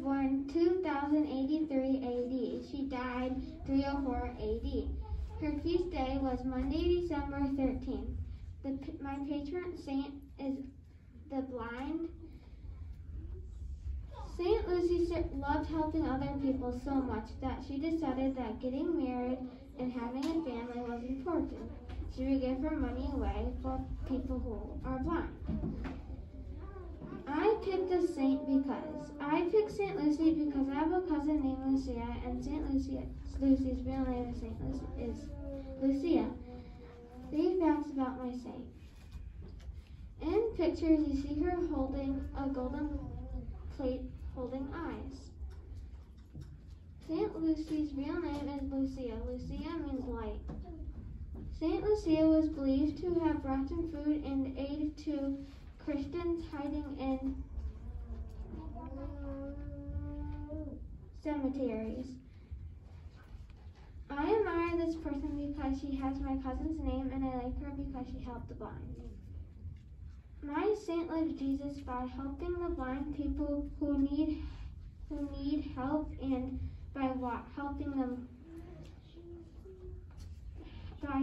born 2083 AD. She died 304 AD. Her feast day was Monday, December 13th. My patron saint is the blind. St. Lucy loved helping other people so much that she decided that getting married and having a family was important. She would give her money away for people who are blind. I picked St. Lucy because I have a cousin named Lucia, and Lucy's real name is Lucia. 3 facts about my saint. In pictures, you see her holding a golden plate holding eyes. St. Lucy's real name is Lucia. Lucia means light. St. Lucia was believed to have brought in food and aid to Christians hiding in cemeteries. I admire this person because she has my cousin's name, and I like her because she helped the blind. My saint loves Jesus by helping the blind people who need help, and by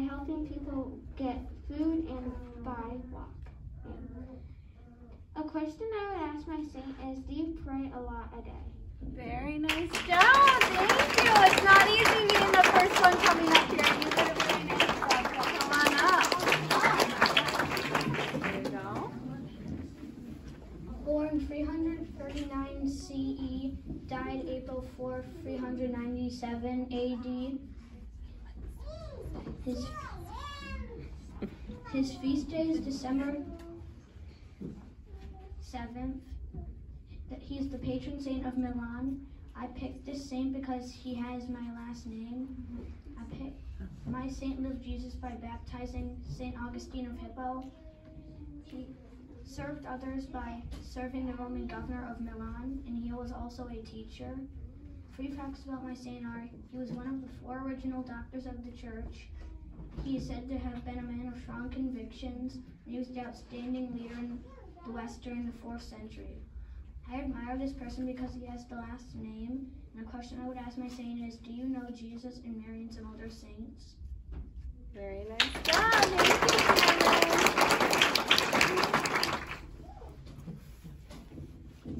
helping people get food and by walking. A question I would ask my saint is, do you pray a lot a day? Very nice job. Thank you. It's not easy being the first one coming up here. You did a very nice job. So come on up. There you go. Born 339 CE, died April 4, 397 AD. His feast day is December 7th. He's the patron saint of Milan. I picked this saint because he has my last name. My saint lived Jesus by baptizing St. Augustine of Hippo. He served others by serving the Roman governor of Milan, and he was also a teacher. 3 facts about my saint are: he was one of the 4 original doctors of the church. He is said to have been a man of strong convictions, and he was the outstanding leader in the West during the 4th century. I admire this person because he has the last name, and a question I would ask my saint is, do you know Jesus and Mary and some other saints? Very nice job.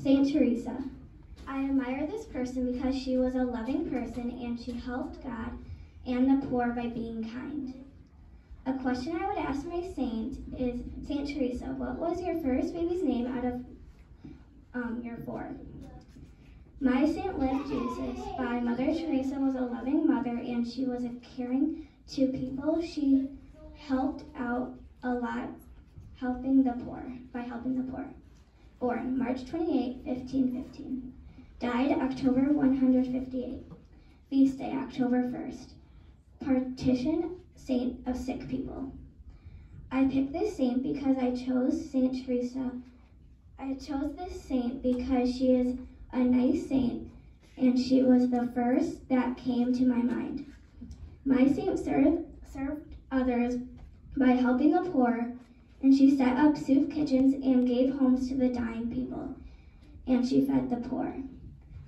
Thank you, Saint Teresa. I admire this person because she was a loving person and she helped God and the poor by being kind. A question I would ask my saint is, Saint Teresa, what was your first baby's name out of your 4? My saint lived Jesus by Mother Teresa was a loving mother, and she was caring to people. She helped out a lot by helping the poor. Born March 28, 1515. Died October 158. Feast day October 1st. Partition saint of sick people. I picked this saint because I chose Saint Teresa. I chose this saint because she is a nice saint, and she was the first that came to my mind. My saint served others by helping the poor, and she set up soup kitchens and gave homes to the dying people, and she fed the poor.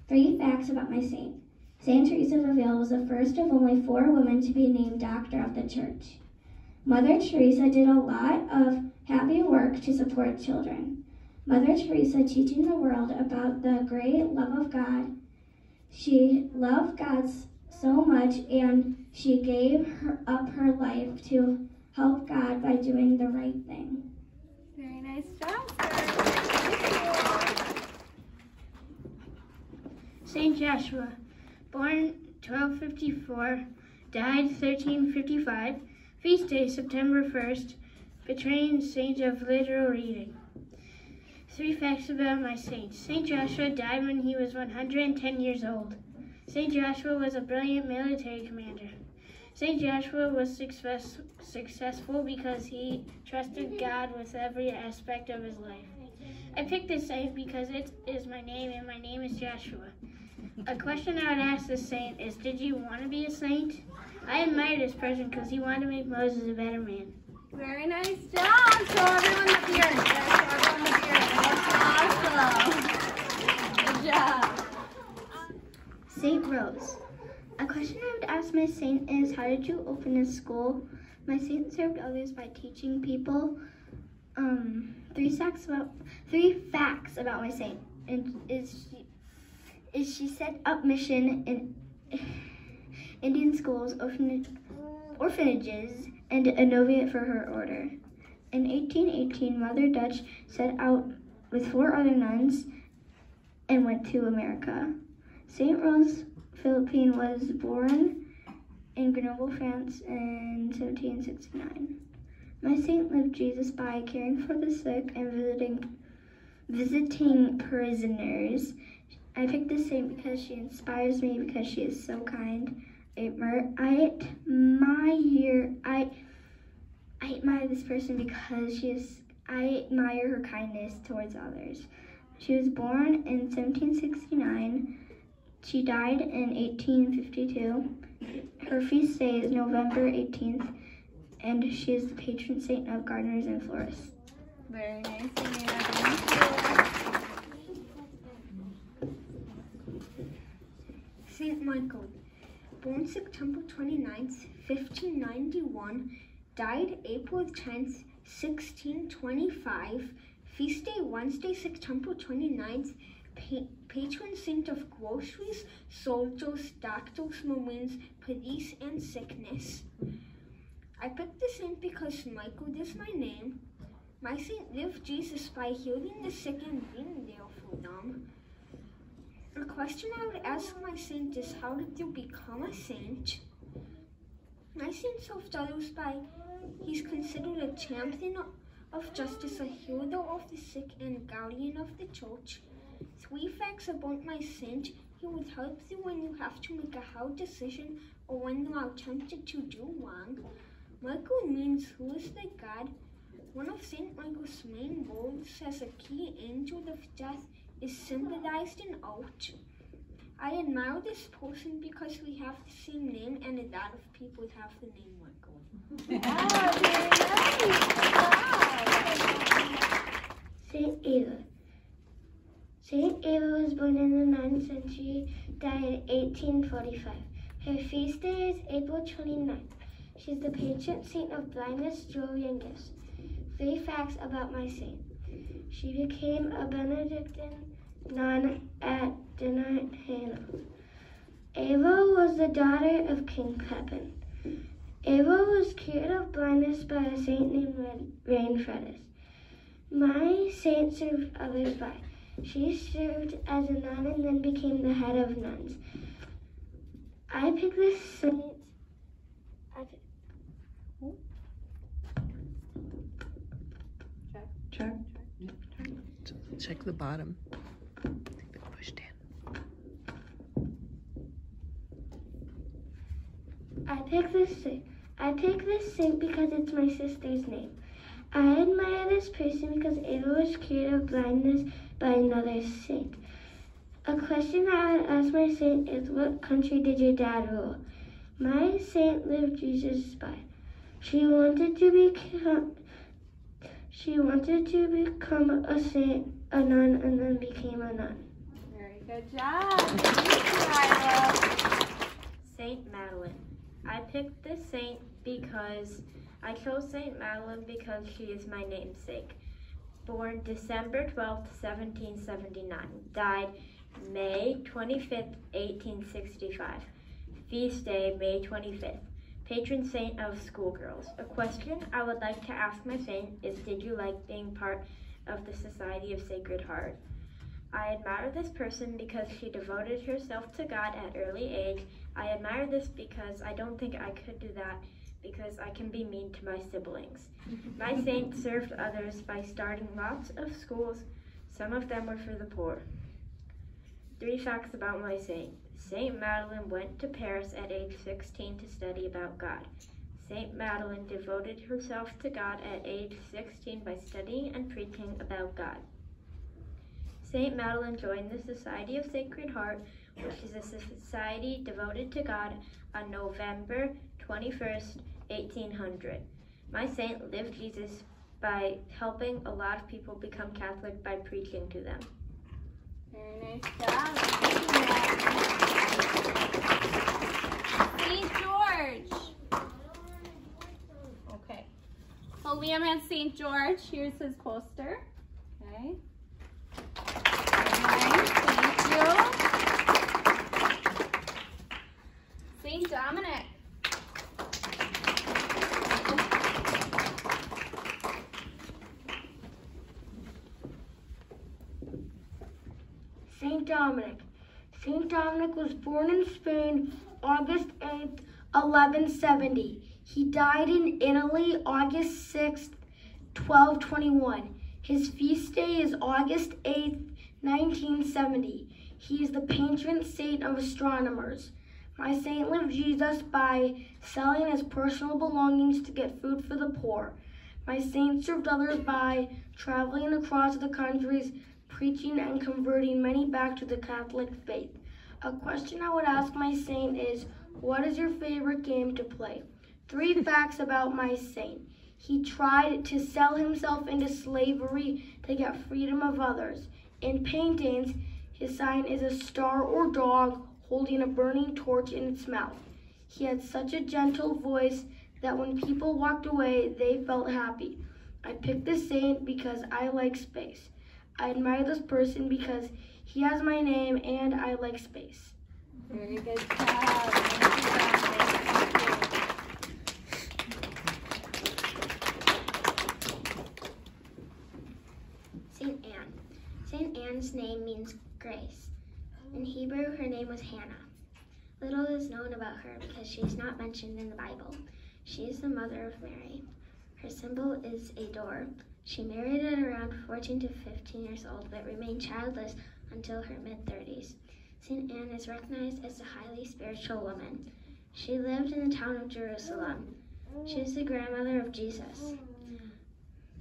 3 facts about my saint. Saint Teresa of Avila was the first of only 4 women to be named doctor of the church. Mother Teresa did a lot of happy work to support children. Mother Teresa teaching the world about the great love of God. She loved God so much, and she gave up her life to help God by doing the right thing. Very nice job, sir. Saint Joshua, born 1254, died 1355. Feast day September 1st, patron saint of literal reading. 3 facts about my saint. Saint Joshua died when he was 110 years old. Saint Joshua was a brilliant military commander. Saint Joshua was successful because he trusted God with every aspect of his life. I picked this saint because it is my name, and my name is Joshua. A question I would ask this saint is, did you want to be a saint? I admire this person because he wanted to make Moses a better man. Very nice job. Show everyone the beard. Show everyone the beard. That's awesome. Good job. St. Rose. A question I would ask my saint is, how did you open a school? My saint served others by teaching people. Three facts about my saint. And she set up mission in Indian schools, orphanages, and a novitiate for her order. In 1818, Mother Dutch set out with 4 other nuns and went to America. St. Rose Philippine was born in Grenoble, France in 1769. My saint lived Jesus by caring for the sick and visiting prisoners. I picked this saint because she inspires me, because she is so kind. I admire this person because I admire her kindness towards others. She was born in 1769. She died in 1852. Her feast day is November 18th, and she is the patron saint of gardeners and florists. Very nice, Anna. Saint Michael, born September 29th, 1591, died April 10th, 1625. Feast day Wednesday, September 29th. Patron saint of groceries, soldiers, doctors, marines, police, and sickness. I picked the saint because Michael is my name. My saint lived Jesus by healing the sick and being there for them. A question I would ask my saint is, how did you become a saint? My saint served others by, he's considered a champion of justice, a hero of the sick, and guardian of the church. 3 facts about my saint: he would help you when you have to make a hard decision or when you are tempted to do wrong. Michael means who is like God. One of St. Michael's main roles as a key angel of death is symbolized in art. I admire this person because we have the same name and a lot of people have the name Michael. St. Ava. St. Ava was born in the 9th century, died in 1845. Her feast day is April 29th. She's the patron saint of blindness, jewelry, and gifts. 3 facts about my saint. She became a Benedictine nun at Denham. Ava was the daughter of King Pepin. Ava was cured of blindness by a saint named Rainfredus. My saint served others by. She served as a nun and then became the head of nuns. I picked this saint. Check the bottom. They've been pushed in. I picked this saint because it's my sister's name. I admire this person because Ava was cured of blindness by another saint. A question I would ask my saint is, what country did your dad rule? My saint lived Jesus by. She wanted to become a saint, a nun, and then became a nun. Very good job. Thank you, Ira. Saint Madeline. I picked this saint because I chose Saint Madeline because she is my namesake. Born December 12th, 1779. Died May 25th, 1865. Feast day, May 25th. Patron saint of schoolgirls. A question I would like to ask my saint is, did you like being part of the Society of Sacred Heart? I admire this person because she devoted herself to God at early age. I admire this because I don't think I could do that because I can be mean to my siblings. My saint served others by starting lots of schools. Some of them were for the poor. 3 facts about my saint. Saint Madeline went to Paris at age 16 to study about God. Saint Madeline devoted herself to God at age 16 by studying and preaching about God. Saint Madeline joined the Society of Sacred Heart, which is a society devoted to God, on November 21st, 1800. My saint lived Jesus by helping a lot of people become Catholic by preaching to them. Very nice job. Thank you, Matt. Liam has St. George. Here's his poster. Okay. Nice, thank you. St. Dominic. St. Dominic. St. Dominic was born in Spain August 8th, 1170. He died in Italy August 6th, 1221. His feast day is August 8th, 1970. He is the patron saint of astronomers. My saint lived Jesus by selling his personal belongings to get food for the poor. My saint served others by traveling across the countries, preaching and converting many back to the Catholic faith. A question I would ask my saint is, what is your favorite game to play? 3 facts about my saint. He tried to sell himself into slavery to get freedom of others. In paintings, his sign is a star or dog holding a burning torch in its mouth. He had such a gentle voice that when people walked away, they felt happy. I picked this saint because I like space. I admire this person because he has my name and I like space. Very good job. Thank you. St. Anne. St. Anne's name means grace. In Hebrew, her name was Hannah. Little is known about her because she is not mentioned in the Bible. She is the mother of Mary. Her symbol is a door. She married at around 14 to 15 years old, but remained childless until her mid-30s. St. Anne is recognized as a highly spiritual woman. She lived in the town of Jerusalem. She is the grandmother of Jesus.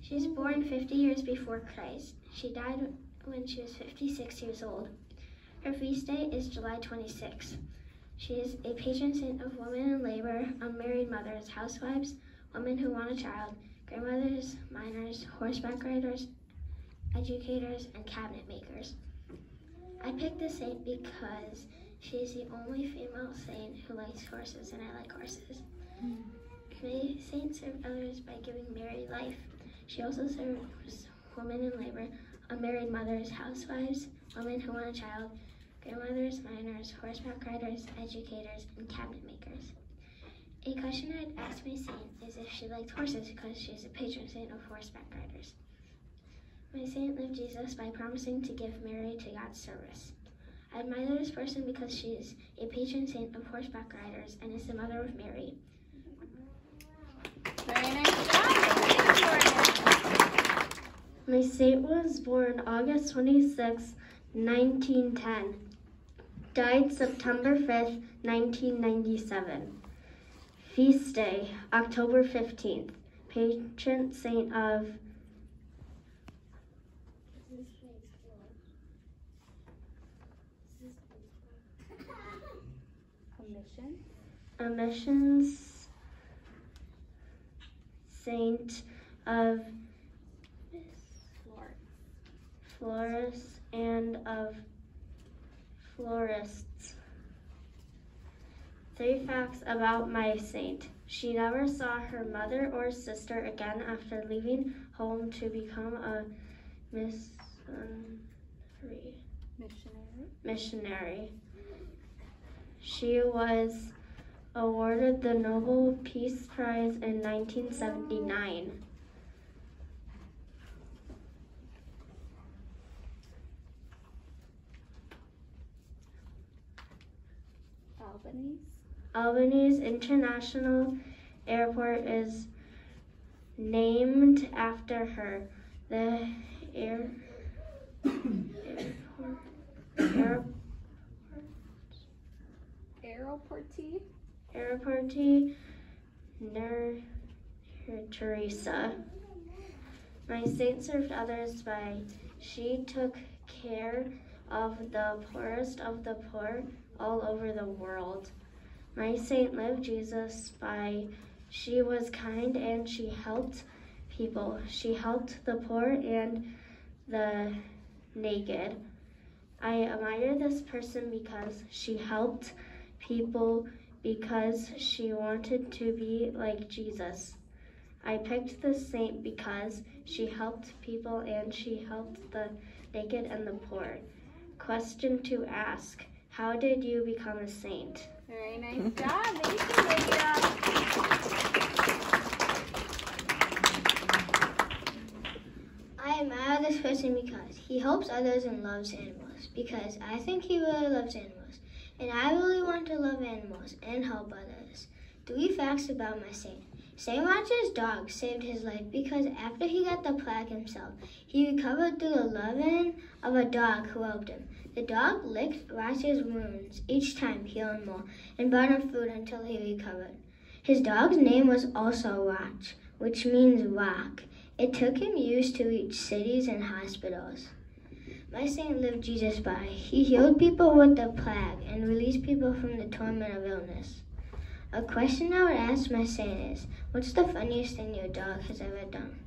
She was born 50 years before Christ. She died when she was 56 years old. Her feast day is July 26. She is a patron saint of women in labor, unmarried mothers, housewives, women who want a child, grandmothers, minors, horseback riders, educators, and cabinet makers. I picked this saint because she is the only female saint who likes horses, and I like horses. My saint served others by giving Mary life. She also serves women in labor, unmarried mothers, housewives, women who want a child, grandmothers, minors, horseback riders, educators, and cabinet makers. A question I'd ask my saint is if she liked horses because she is a patron saint of horseback riders. My saint lived Jesus by promising to give Mary to God's service. I admire this person because she is a patron saint of horseback riders and is the mother of Mary. Very nice job. My saint was born August 26, 1910. Died September 5th, 1997. Feast day, October 15th. Patron saint of a missions saint of florists and of florists. 3 facts about my saint. She never saw her mother or sister again after leaving home to become a missionary. She was awarded the Nobel Peace Prize in 1979. Albany's International Airport is named after her. The Aeroporti near Teresa. My saint served others by she took care of the poorest of the poor all over the world. My saint lived Jesus by she was kind and she helped people. She helped the poor and the naked. I admire this person because she helped people because she wanted to be like Jesus. I picked this saint because she helped people and she helped the naked and the poor. Question to ask, how did you become a saint? Very nice job. Thank you, Lydia. I admire this person because he helps others and loves animals. Because I think he really loves animals. And I really want to love animals and help others. 3 facts about my saint. St. Roger's dog saved his life because after he got the plague himself, he recovered through the loving of a dog who helped him. The dog licked Roger's wounds each time, healing more, and brought him food until he recovered. His dog's name was also Roch, which means rock. It took him years to reach cities and hospitals. My saint lived Jesus by. He healed people with the plague and released people from the torment of illness. A question I would ask my saint is, what's the funniest thing your dog has ever done?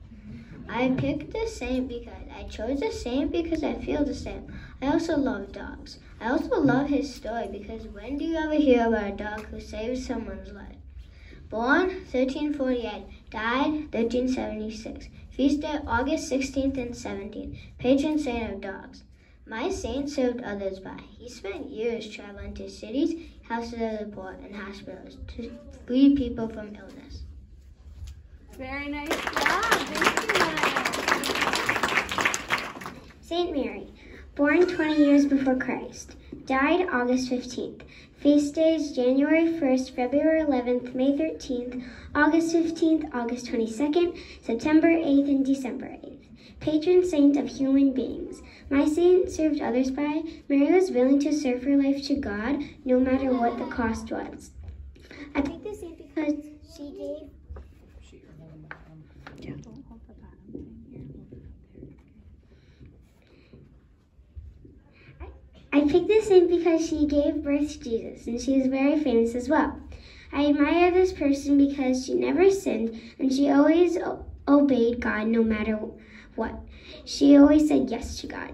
I picked this saint because I chose this saint because I feel the same. I also love dogs. I also love his story because when do you ever hear about a dog who saved someone's life? Born 1348, died 1376. Feast day August 16th and 17th. Patron saint of dogs. My saint served others by. He spent years traveling to cities, houses of the poor, and hospitals to free people from illness. Very nice job. Thank you, Maya. Saint Mary, born 20 years before Christ, died August 15th. Feast days January 1st, February 11th, May 13th, August 15th, August 22nd, September 8th, and December 8th. Patron saint of human beings. My saint served others by. Mary was willing to serve her life to God no matter what the cost was. I picked this saint because she gave birth to Jesus, and she is very famous as well. I admire this person because she never sinned, and she always obeyed God no matter what. She always said yes to God.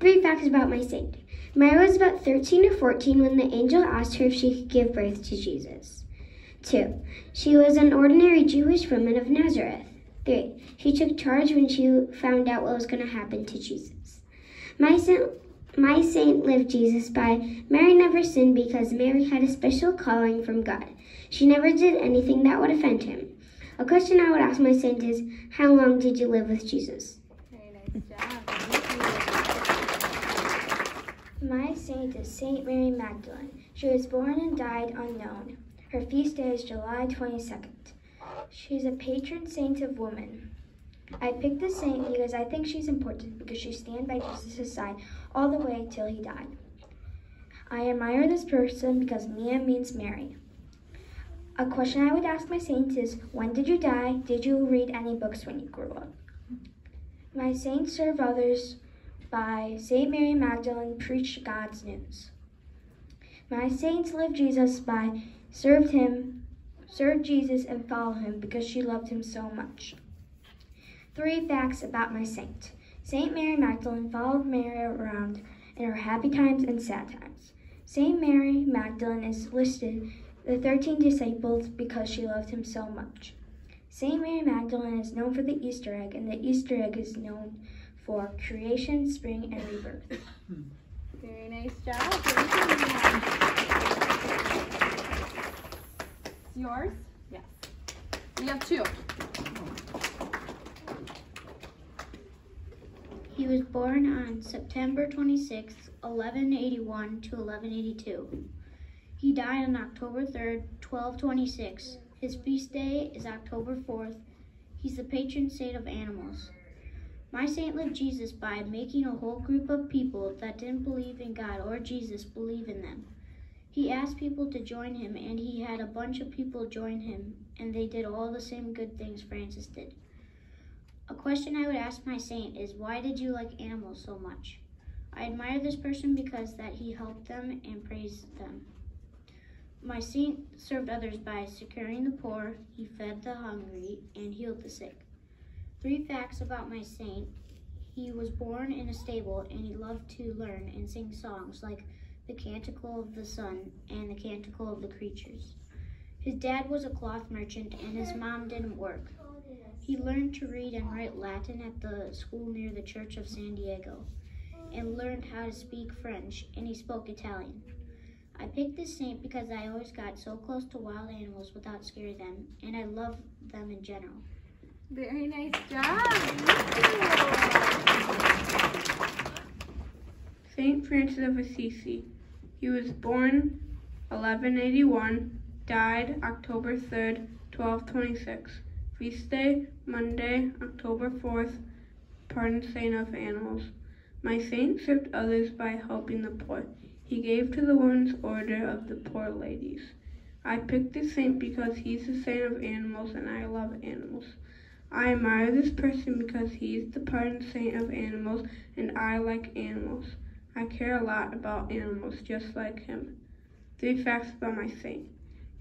3 facts about my saint. Mary was about 13 or 14 when the angel asked her if she could give birth to Jesus. 2. She was an ordinary Jewish woman of Nazareth. 3. She took charge when she found out what was going to happen to Jesus. My saint lived Jesus by. Mary never sinned because Mary had a special calling from God. She never did anything that would offend him. A question I would ask my saint is, how long did you live with Jesus? Very nice job. My saint is Saint Mary Magdalene. She was born and died unknown. Her feast day is July 22nd. She's a patron saint of women. I picked this saint because I think she's important because she stood by Jesus' side all the way till he died. I admire this person because Mia means Mary. A question I would ask my saint is, when did you die? Did you read any books when you grew up? My saint served others by. Saint Mary Magdalene preached God's news. My saints lived Jesus by. Served Jesus and followed him because she loved him so much. 3 facts about my saint. Saint Mary Magdalene followed Mary around in her happy times and sad times. Saint Mary Magdalene is listed the 13 disciples because she loved him so much. Saint Mary Magdalene is known for the Easter egg, and the Easter egg is known for creation, spring, and rebirth. Very nice job. Thank you. Yours? Yes. You have 2. He was born on September 26, 1181 to 1182. He died on October 3rd, 1226. His feast day is October 4th. He's the patron saint of animals. My saint lived Jesus by making a whole group of people that didn't believe in God or Jesus believe in them. He asked people to join him, and he had a bunch of people join him, and they did all the same good things Francis did. A question I would ask my saint is, why did you like animals so much? I admire this person because that he helped them and praised them. My saint served others by securing the poor, he fed the hungry, and healed the sick. 3 facts about my saint. He was born in a stable, and he loved to learn and sing songs like the Canticle of the Sun and the Canticle of the Creatures. His dad was a cloth merchant, and his mom didn't work. He learned to read and write Latin at the school near the Church of San Diego, and learned how to speak French, and he spoke Italian. I picked this saint because I always got so close to wild animals without scaring them, and I love them in general. Very nice job. Saint Francis of Assisi. He was born 1181, died October 3rd, 1226. Feast day, Monday, October 4th, patron saint of animals. My saint served others by helping the poor. He gave to the Women's Order of the Poor Ladies. I picked this saint because he's the saint of animals and I love animals. I admire this person because he's the patron saint of animals and I like animals. I care a lot about animals just like him. 3 facts about my saint.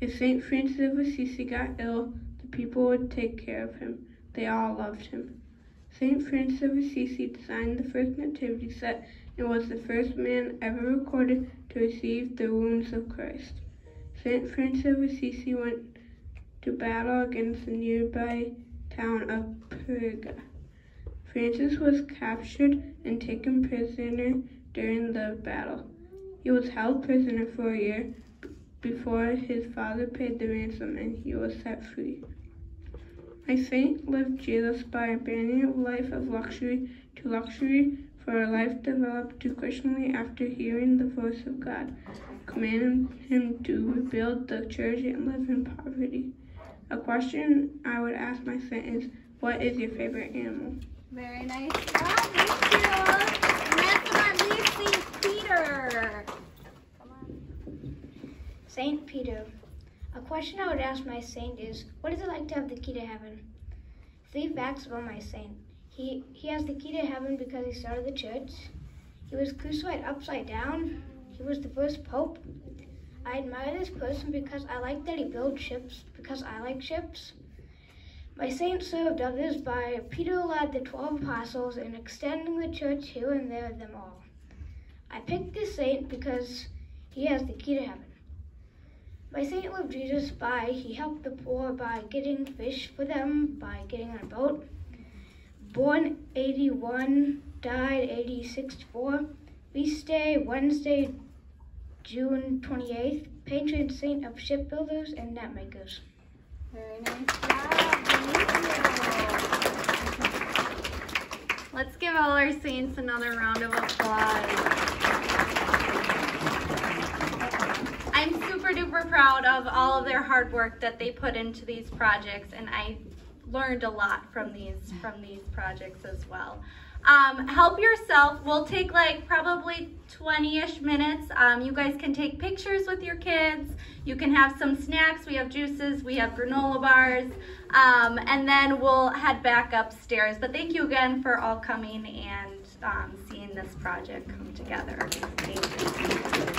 If Saint Francis of Assisi got ill, the people would take care of him. They all loved him. Saint Francis of Assisi designed the first nativity set and was the first man ever recorded to receive the wounds of Christ. Saint Francis of Assisi went to battle against the nearby town of Perga. Francis was captured and taken prisoner during the battle. He was held prisoner for a year before his father paid the ransom and he was set free. My saint lived Jesus by abandoning a life of luxury to luxury for a life developed to Christianly after hearing the voice of God, commanding him to rebuild the church and live in poverty. A question I would ask my saint is, what is your favorite animal? Very nice job. Thank you. And last but not least, St. Peter. Come on. Saint Peter. A question I would ask my saint is, what is it like to have the key to heaven? 3 facts about my saint. He has the key to heaven because he started the church. He was crucified upside down. He was the first pope. I admire this person because I like that he builds ships, because I like ships. My saint served others by Peter led the 12 apostles in extending the church here and there them all. I picked this saint because he has the key to heaven. My saint loved Jesus by he helped the poor by getting fish for them, by getting on a boat. Born 81, died 86-4. Feast day, Wednesday, June 28th. Patron saint of shipbuilders and net makers. Very nice job. Thank you. Let's give all our saints another round of applause. I'm super duper proud of all of their hard work that they put into these projects, and I learned a lot from these projects as well. Help yourself. We'll take like probably 20-ish minutes. You guys can take pictures with your kids. You can have some snacks. We have juices. We have granola bars. And then we'll head back upstairs. But thank you again for all coming and seeing this project come together. Thank you.